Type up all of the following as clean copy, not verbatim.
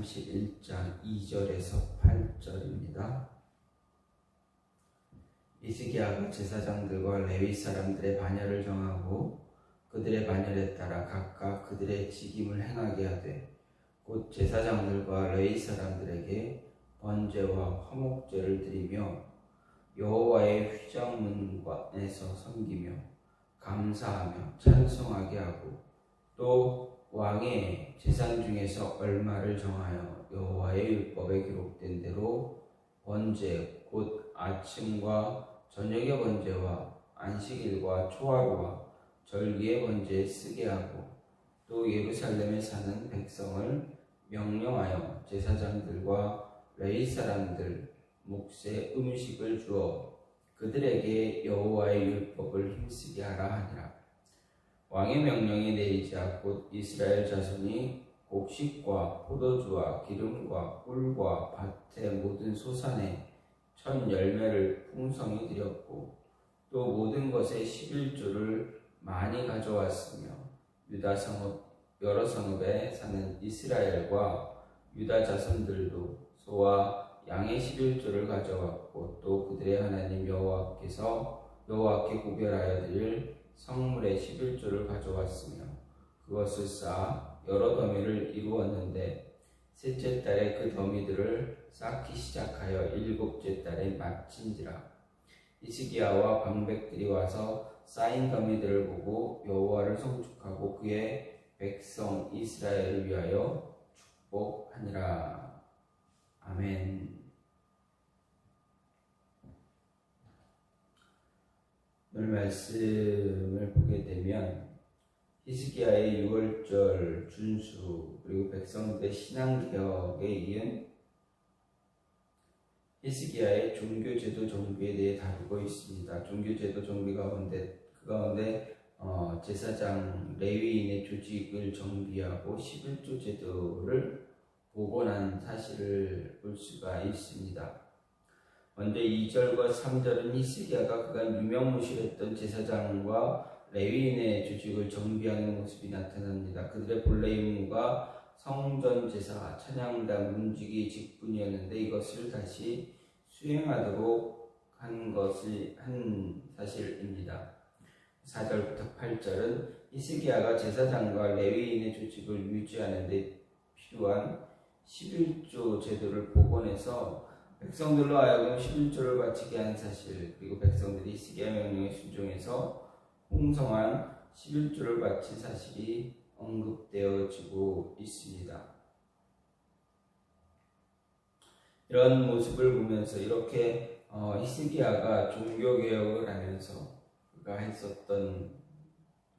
31장 2절에서 8절입니다. 히스기야가 제사장들과 레위 사람들의 반열을 정하고 그들의 반열에 따라 각각 그들의 직임을 행하게 하되 곧 제사장들과 레위 사람들에게 번제와 화목제를 드리며 여호와의 휘장문관에서 섬기며 감사하며 찬송하게 하고 또 왕의 제산 중에서 얼마를 정하여 여호와의 율법에 기록된 대로 번제 곧 아침과 저녁의 번제와 안식일과 초하루와 절기의 번제에 쓰게 하고 또 예루살렘에 사는 백성을 명령하여 제사장들과 레위 사람들 몫에 음식을 주어 그들에게 여호와의 율법을 힘쓰게 하라 하니라. 왕의 명령이 내리자 곧 이스라엘 자손이 곡식과 포도주와 기름과 꿀과 밭의 모든 소산에 첫 열매를 풍성히 드렸고 또 모든 것의 11조를 많이 가져왔으며 유다 성읍 여러 성읍에 사는 이스라엘과 유다 자손들도 소와 양의 11조를 가져왔고 또 그들의 하나님 여호와께 구별하여 드릴 성물의 11조를 가져왔으며 그것을 쌓아 여러 더미를 이루었는데 셋째 달에 그 더미들을 쌓기 시작하여 일곱째 달에 마친지라. 히스기야와 방백들이 와서 쌓인 더미들을 보고 여호와를 송축하고 그의 백성 이스라엘을 위하여 축복하니라. 아멘. 오늘 말씀을 보게 되면 히스기야의 6월절 준수 그리고 백성들의 신앙개혁에 이은 히스기야의 종교제도 정비에 대해 다루고 있습니다. 종교제도 정비 가운데 제사장 레위인의 조직을 정비하고 11조 제도를 복원한 사실을 볼 수가 있습니다. 먼저 2절과 3절은 히스기야가 그간 유명무실했던 제사장과 레위인의 조직을 정비하는 모습이 나타납니다. 그들의 본래 임무가 성전 제사, 찬양단, 문지기, 직분이었는데 이것을 다시 수행하도록 한 사실입니다. 4절부터 8절은 히스기야가 제사장과 레위인의 조직을 유지하는 데 필요한 11조 제도를 복원해서 백성들로 하여금 11조를 바치게 한 사실, 그리고 백성들이 히스기야 명령에 순종해서 풍성한 11조를 바친 사실이 언급되어지고 있습니다. 이런 모습을 보면서 이렇게 히스기야가 종교개혁을 하면서 그가 했었던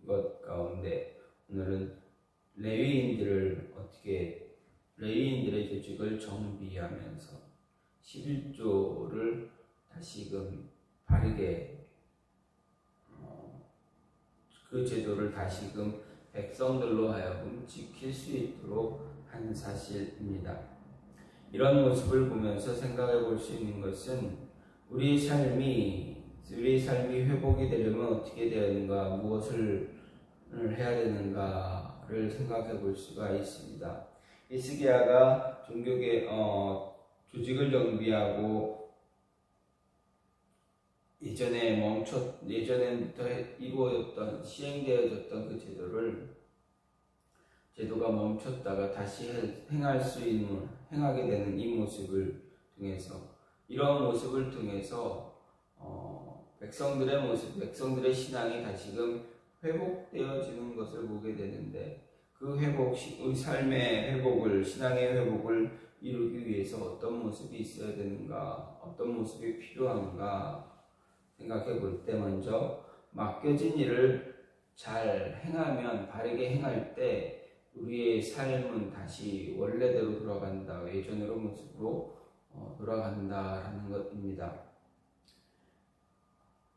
것 가운데 오늘은 레위인들의 조직을 정비하면서 11조를 다시금 바르게 그 제도를 다시금 백성들로 하여금 지킬 수 있도록 한 사실입니다. 이런 모습을 보면서 생각해 볼 수 있는 것은 우리의 삶이 회복이 되려면 어떻게 되어야 하는가, 무엇을 해야 되는가를 생각해 볼 수가 있습니다. 히스기야가 조직을 정비하고 예전부터 이루어졌던 시행되어졌던 그 제도가 멈췄다가 다시 행하게 되는 이 모습을 통해서, 이런 모습을 통해서 백성들의 신앙이 다시금 회복되어지는 것을 보게 되는데, 그 우리 삶의 회복을, 신앙의 회복을 이루기 위해서 어떤 모습이 있어야 되는가, 어떤 모습이 필요한가 생각해 볼 때, 먼저 맡겨진 일을 잘 행하면, 바르게 행할 때 우리의 삶은 다시 원래대로 돌아간다, 예전으로 모습으로 돌아간다라는 것입니다.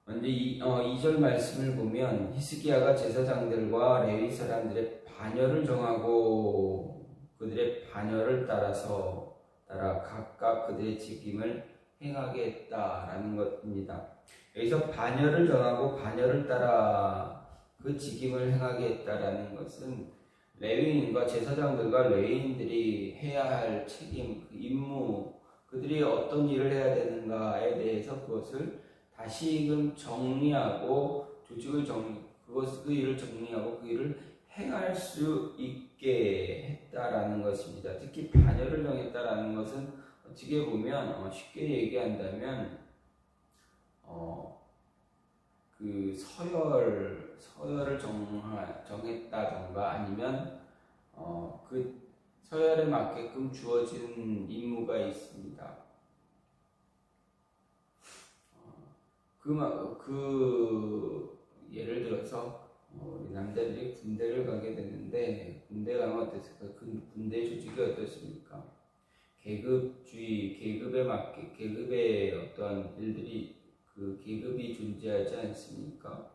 먼저 2절 말씀을 보면 히스기야가 제사장들과 레위 사람들의 반열을 정하고 그들의 반열을 따라 각각 그들의 직임을 행하게 했다라는 것입니다. 여기서 반열을 정하고 반열을 따라 그 직임을 행하게 했다라는 것은 레위인과 제사장들과 레위인들이 해야 할 책임, 그 임무, 그들이 어떤 일을 해야 되는가에 대해서 그것을 다시금 정리하고 그 일을 정리하고 그 일을 행할 수 있게 했다라는 것입니다. 특히 반열을 정했다라는 것은 어떻게 보면 쉽게 얘기한다면 그 서열을 정했다던가 아니면 그 서열에 맞게끔 주어진 임무가 있습니다. 예를 들어서 우리 남자들이 군대를 가게 되는데 군대 가면 어땠을까? 그 군대 조직이 어떻습니까? 계급주의, 계급에 맞게 계급의 어떤 일들이 그 계급이 존재하지 않습니까?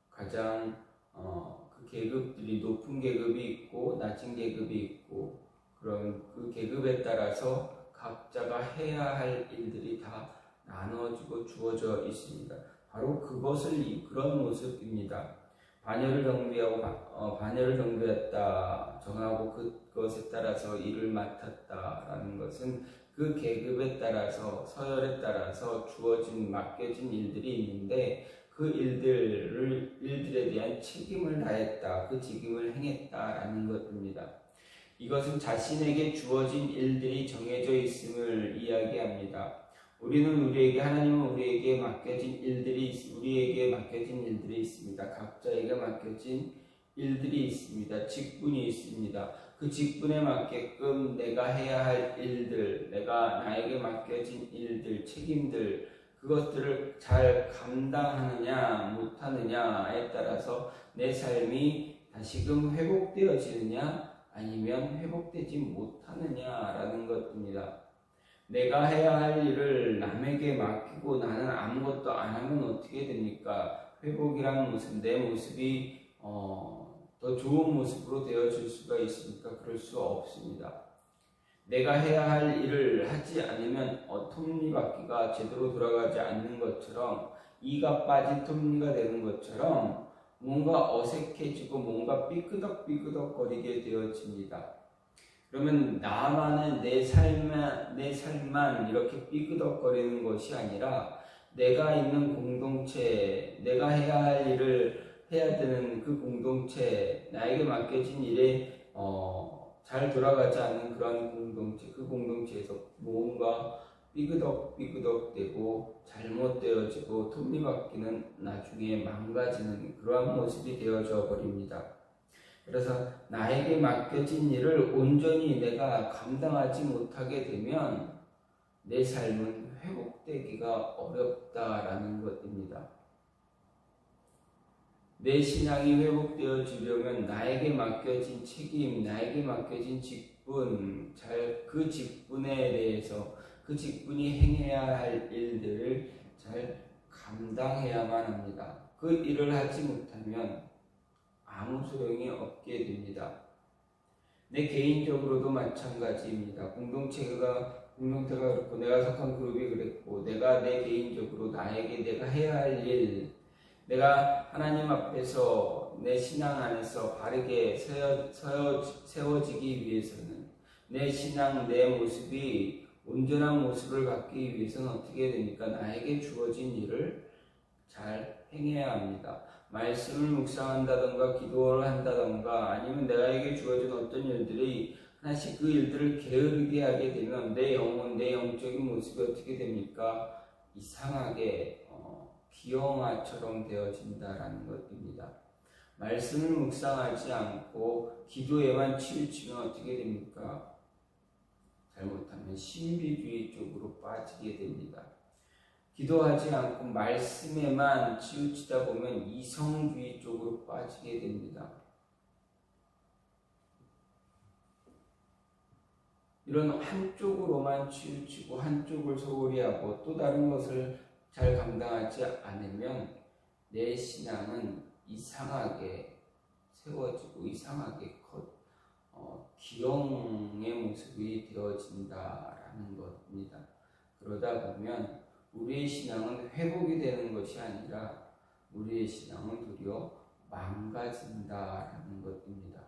가장 그 계급들이 높은 계급이 있고 낮은 계급이 있고 그러면 그 계급에 따라서 각자가 해야 할 일들이 다 나눠지고 주어져 있습니다. 바로 그런 모습입니다. 반열을 정비했다 정하고 그것에 따라서 일을 맡았다라는 것은 그 계급에 따라서 서열에 따라서 맡겨진 일들이 있는데 그 일들에 대한 책임을 다했다, 그 책임을 행했다라는 것입니다. 이것은 자신에게 주어진 일들이 정해져 있음을 이야기합니다. 하나님은 우리에게 맡겨진 일들이 있습니다. 각자에게 맡겨진 일들이 있습니다. 직분이 있습니다. 그 직분에 맞게끔 내가 해야 할 일들, 나에게 맡겨진 일들, 책임들, 그것들을 잘 감당하느냐, 못하느냐에 따라서 내 삶이 다시금 회복되어지느냐, 아니면 회복되지 못하느냐라는 것입니다. 내가 해야 할 일을 남에게 맡기고 나는 아무것도 안 하면 어떻게 됩니까? 회복이라는 모습, 내 모습이 더 좋은 모습으로 되어질 수가 있습니까? 그럴 수 없습니다. 내가 해야 할 일을 하지 않으면 톱니바퀴가 제대로 돌아가지 않는 것처럼 이가 빠진 톱니가 되는 것처럼 뭔가 어색해지고 뭔가 삐끄덕삐끄덕거리게 되어집니다. 그러면 나만의 내 삶만 이렇게 삐끄덕거리는 것이 아니라 내가 있는 공동체, 내가 해야 할 일을 해야 되는 그 공동체, 나에게 맡겨진 일에 잘 돌아가지 않는 그런 공동체, 그 공동체에서 뭔가 삐그덕삐그덕되고 잘못되어지고 톱니바퀴는 나중에 망가지는 그러한 모습이 되어져 버립니다. 그래서 나에게 맡겨진 일을 온전히 내가 감당하지 못하게 되면 내 삶은 회복되기가 어렵다라는 것입니다. 내 신앙이 회복되어지려면 나에게 맡겨진 책임, 나에게 맡겨진 직분, 그 직분에 대해서 그 직분이 행해야 할 일들을 잘 감당해야만 합니다. 그 일을 하지 못하면 아무 소용이 없게 됩니다. 내 개인적으로도 마찬가지입니다. 공동체가 그렇고 내가 속한 그룹이 그랬고 내 개인적으로 내가 해야 할 일, 내가 하나님 앞에서 내 신앙 안에서 바르게 세워지기 위해서는 내 신앙, 내 모습이 온전한 모습을 갖기 위해서는 어떻게 됩니까? 나에게 주어진 일을 잘 행해야 합니다. 말씀을 묵상한다던가 기도를 한다던가 아니면 내가에게 주어진 어떤 일들이 하나씩 그 일들을 게으르게 하게 되면 내 영적인 모습이 어떻게 됩니까? 이상하게 비영화처럼 되어진다라는 것입니다. 말씀을 묵상하지 않고 기도에만 치우치면 어떻게 됩니까? 잘못하면 신비주의 쪽으로 빠지게 됩니다. 기도하지 않고 말씀에만 치우치다 보면 이성주의 쪽으로 빠지게 됩니다. 이런 한쪽으로만 치우치고 한쪽을 소홀히 하고 또 다른 것을 잘 감당하지 않으면 내 신앙은 이상하게 세워지고 이상하게 기형의 모습이 되어진다라는 것입니다. 그러다 보면 우리의 신앙은 회복이 되는 것이 아니라 우리의 신앙은 도리어 망가진다라는 것입니다.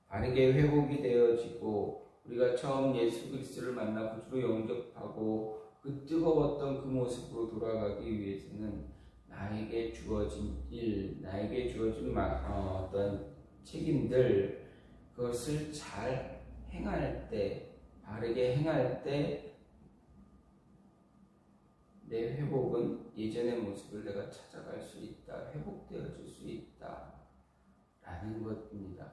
바르게 회복이 되어지고 우리가 처음 예수 그리스도를 만나 구주로 영접하고 그 뜨거웠던 그 모습으로 돌아가기 위해서는 나에게 주어진 일, 나에게 주어진 어떤 책임들, 그것을 잘 행할 때, 바르게 행할 때 내 회복은 예전의 모습을 내가 찾아갈 수 있다, 회복되어질 수 있다 라는 것입니다.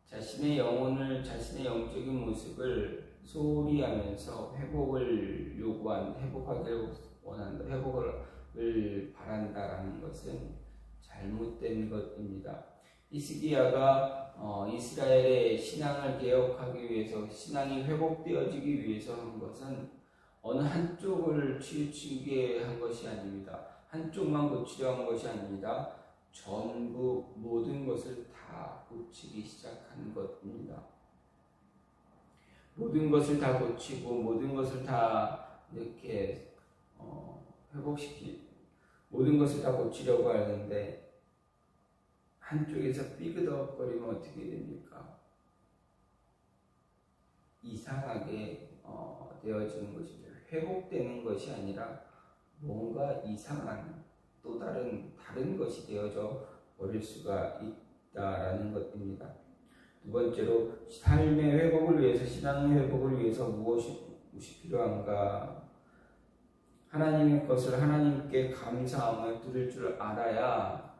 자신의 영혼을, 자신의 영적인 모습을 소홀히 하면서 회복을 회복하기를 원한다, 회복을 바란다라는 것은 잘못된 것입니다. 히스기야가 이스라엘의 신앙을 개혁하기 위해서, 신앙이 회복되어지기 위해서 한 것은 어느 한쪽을 치우치게 한 것이 아닙니다. 한쪽만 고치려 한 것이 아닙니다. 전부 모든 것을 다 고치기 시작한 것입니다. 모든 것을 다 고치고 모든 것을 다 이렇게 모든 것을 다 고치려고 하는데 한쪽에서 삐그덕거리면 어떻게 됩니까? 이상하게 되어지는 것입니다. 회복되는 것이 아니라 뭔가 이상한 또 다른 것이 되어져 버릴 수가 있다라는 것입니다. 두 번째로, 삶의 회복을 위해서, 신앙의 회복을 위해서 무엇이 필요한가? 하나님의 것을 하나님께 감사함을 드릴 줄 알아야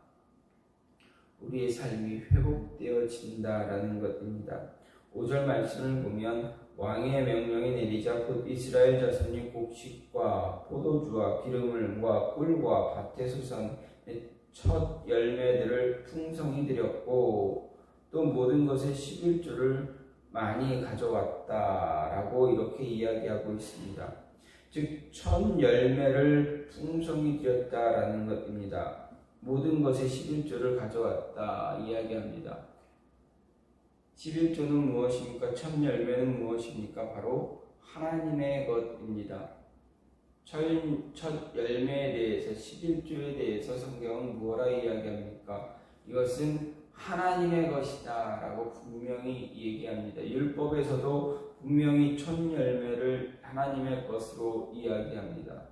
우리의 삶이 회복되어진다라는 것입니다. 5절 말씀을 보면 왕의 명령이 내리자 곧 이스라엘 자손이 곡식과 포도주와 기름을 모아 꿀과 밭에 솟은 첫 열매들을 풍성히 드렸고 또 모든 것의 11조를 많이 가져왔다라고 이렇게 이야기하고 있습니다. 즉 첫 열매를 풍성히 드렸다라는 것입니다. 모든 것의 11조를 가져왔다 이야기합니다. 11조는 무엇입니까? 첫 열매는 무엇입니까? 바로 하나님의 것입니다. 첫 열매에 대해서, 11조에 대해서 성경은 무엇라 이야기합니까? 이것은 하나님의 것이다 라고 분명히 얘기합니다. 율법에서도 분명히 첫 열매를 하나님의 것으로 이야기합니다.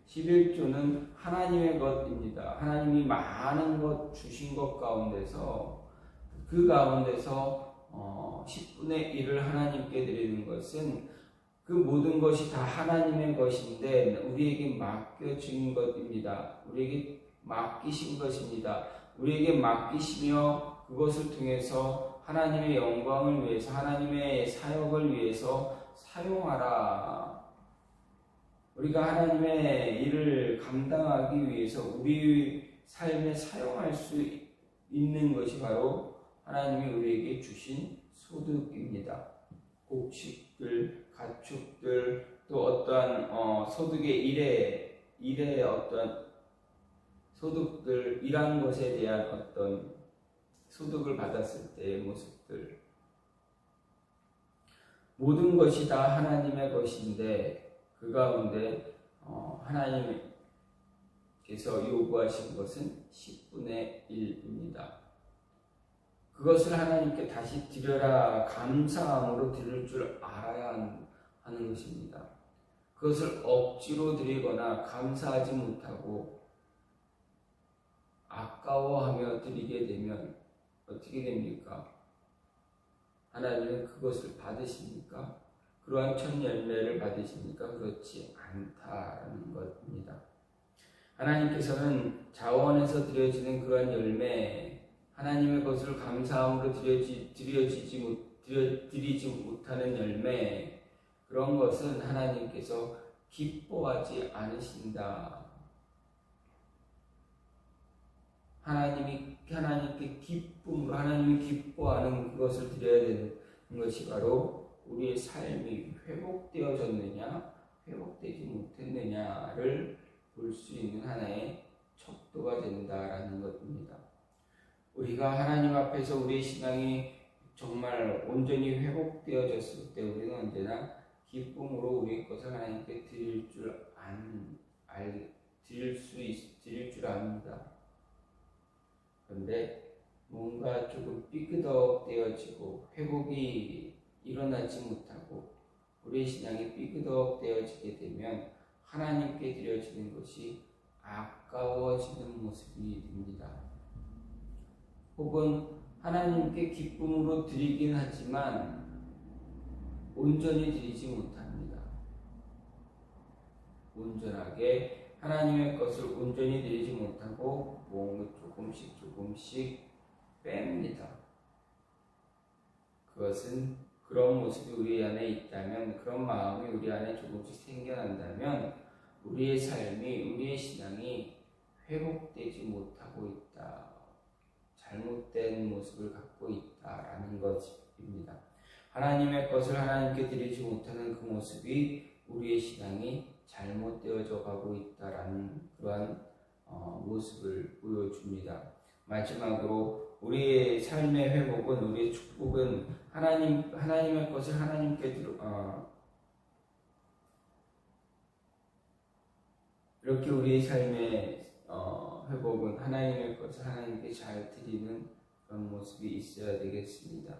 11조는 하나님의 것입니다. 하나님이 많은 것 주신 것 가운데서 그 가운데서 10분의 1을 하나님께 드리는 것은 그 모든 것이 다 하나님의 것인데 우리에게 맡겨진 것입니다. 우리에게 맡기신 것입니다. 우리에게 맡기시며 그것을 통해서 하나님의 영광을 위해서, 하나님의 사역을 위해서 사용하라. 우리가 하나님의 일을 감당하기 위해서 우리 삶에 사용할 수 있는 것이 바로 하나님이 우리에게 주신 소득입니다. 곡식들, 가축들, 또 어떠한 소득의 일의 어떤 소득들, 일한 것에 대한 어떤 소득을 받았을 때의 모습들, 모든 것이 다 하나님의 것인데 그 가운데 하나님께서 요구하신 것은 10분의 1입니다. 그것을 하나님께 다시 드려라, 감사함으로 드릴 줄 알아야 하는 것입니다. 그것을 억지로 드리거나 감사하지 못하고 아까워하며 드리게 되면 어떻게 됩니까? 하나님은 그것을 받으십니까? 그러한 첫 열매를 받으십니까? 그렇지 않다라는 것입니다. 하나님께서는 자원에서 드려지는 그러한 열매, 하나님의 것을 감사함으로 드리지 못하는 열매, 그런 것은 하나님께서 기뻐하지 않으신다. 하나님께 기쁨으로, 하나님이 기뻐하는 그것을 드려야 되는 것이 바로 우리의 삶이 회복되어졌느냐, 회복되지 못했느냐를 볼 수 있는 하나의 척도가 된다라는 것입니다. 우리가 하나님 앞에서 우리의 신앙이 정말 온전히 회복되어졌을 때 우리는 언제나 기쁨으로 우리의 것을 하나님께 드릴 줄 압니다. 그런데 뭔가 조금 삐그덕되어지고 회복이 일어나지 못하고 우리의 신앙이 삐그덕되어지게 되면 하나님께 드려지는 것이 아까워지는 모습이 됩니다. 혹은 하나님께 기쁨으로 드리긴 하지만 온전히 드리지 못합니다. 온전하게 하나님의 것을 온전히 드리지 못하고 뭔가 조금씩 뺍니다. 그것은 그런 모습이 우리 안에 있다면, 그런 마음이 우리 안에 조금씩 생겨난다면 우리의 삶이, 우리의 신앙이 회복되지 못하고 있다, 잘못된 모습을 갖고 있다라는 것입니다. 하나님의 것을 하나님께 드리지 못하는 그 모습이 우리의 신앙이 잘못되어져 가고 있다라는 그러한 모습을 보여줍니다. 마지막으로 우리의 삶의 회복은, 우리의 축복은 하나님의 것을 하나님께 이렇게 우리의 삶의 회복은 하나님의 것을 하나님께 잘 드리는 그런 모습이 있어야 되겠습니다.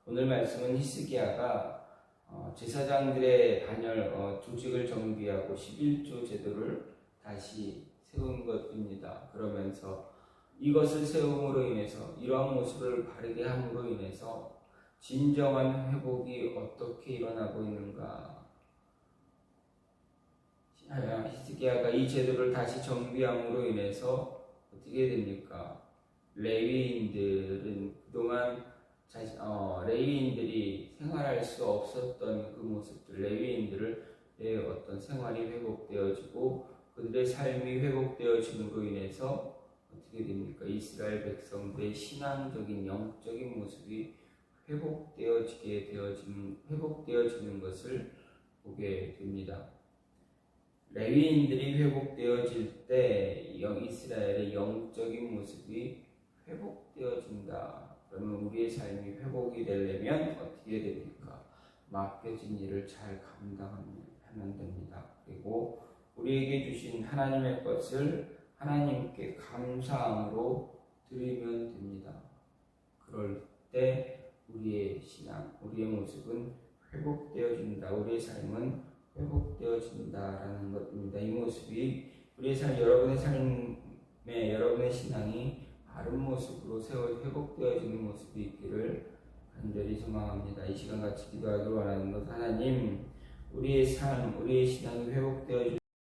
오늘 말씀은 히스기야가 제사장들의 반열 조직을 정비하고 11조 제도를 다시 세운 것입니다. 그러면서 이것을 세움으로 인해서, 이러한 모습을 바르게 함으로 인해서 진정한 회복이 어떻게 일어나고 있는가. 히스기야가 이 제도를 다시 정비함으로 인해서 어떻게 됩니까? 레위인들은 그동안 레위인들이 생활할 수 없었던 그 모습들, 레위인들의 어떤 생활이 회복되어지고 그들의 삶이 회복되어짐으로 인해서 어떻게 됩니까? 이스라엘 백성들의 신앙적인 영적인 모습이 회복되어지는 것을 보게 됩니다. 레위인들이 회복되어질 때 이스라엘의 영적인 모습이 회복되어진다. 그러면 우리의 삶이 회복이 되려면 어떻게 됩니까? 맡겨진 일을 잘 감당하면 됩니다. 그리고 우리에게 주신 하나님의 것을 하나님께 감사함으로 드리면 됩니다. 그럴 때 우리의 신앙, 우리의 모습은 회복되어진다. 우리의 삶은 회복되어진다라는 것입니다. 이 모습이 우리의 여러분의 삶에, 여러분의 신앙이 바른 모습으로 회복되어지는 모습이 있기를 간절히 소망합니다. 이 시간 같이 기도하기를 원하는 것, 하나님, 우리의 삶, 우리의 신앙이 회복되어질